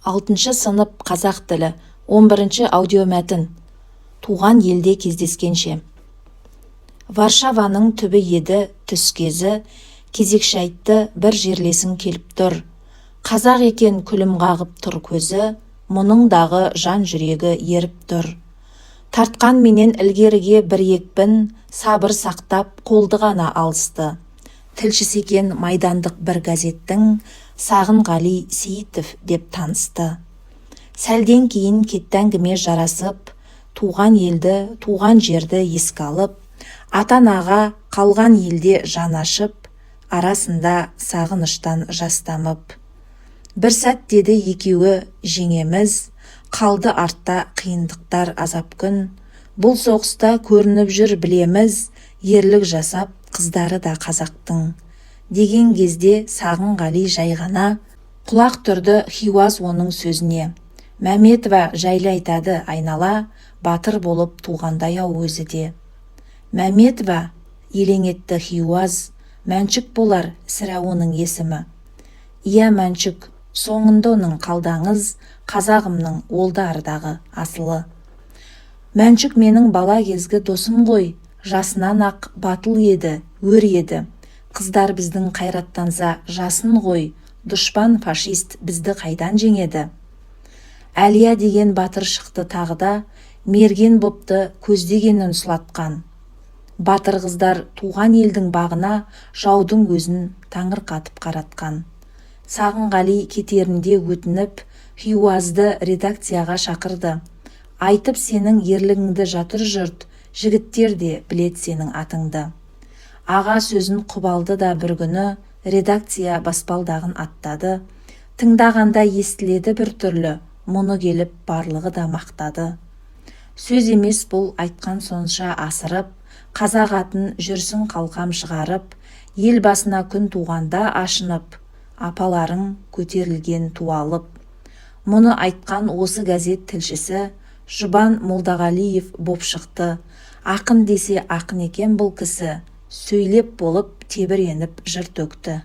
6 сынып қазақ тілі 11 аудиомәтін. Туған елде кездескенше. Варшаваның түбі еді түс кезі, кезекші айтты бір жерлесің келіп тұр. Қазақ екен күлім қағып тұр көзі, мұныңдағы жан жүрегі еріп тұр. Тартқан менен ілгеріге бір екпін, сабыр сақтап қолды ғана алысты. Тілшісі екен майдандық бір газеттің, Сағынғали Сейітов деп танысты. Сәлден кейін кетті әңгіме жарасып, туған елді, туған жерді еске алып, ата-анаға қалған елде жан ашып, арасында сағыныштан жастамып. Бір сәт деді екеуі жеңеміз, қалды артта қиындықтар азап күн. Бұл соғыста көрініп жүр білеміз, ерлік жасап қыздары да қазақтың. Деген кезде Сағынғали жай ғана құлақ түрді Хиуаз оның сөзіне. Мәметова жайлы айтады айнала, батыр болып туғандай ау өзі де. Мәметова, елең етті Хиуаз, Мәншүк болар сірә оның есімі. Иә Мәншүк, соңында оның қалдаңыз, қазағымның олды ардағы асылы. Мәншүк менің бала кезгі досым ғой, жасынан ақ батыл еді, өр еді. Қыздар біздің қайраттанса жасын ғой, дұшпан фашист бізді қайдан жеңеді. Әлия деген батыр шықты тағыда, мерген бопты көздегенін сұлатқан. Батыр қыздар туған елдің бағына жаудың өзін таңырқатып қаратқан. Сағынғали кетерінде өтініп, Хиуазды редакцияға шақырды. Айтып сенің ерлігіңді жатыр жұрт, жігіттер де білет сенің атыңды. Аға сөзін құбалды да бір күні, редакция баспалдағын аттады. Тыңдағанда естіледі бір түрлі, мұны келіп барлығы да мақтады. Сөз емес бұл айтқан сонша асырып, қазақ атын жүрсін қалқам шығарып, ел басына күн туғанда ашынып, апаларың көтерілген туалып. Мұны айтқан осы газет тілшісі Жұбан Молдағалиев боп шықты. Ақын десе ақын екен бұл кісі, сөйлеп болып тебіреніп жыр төкті.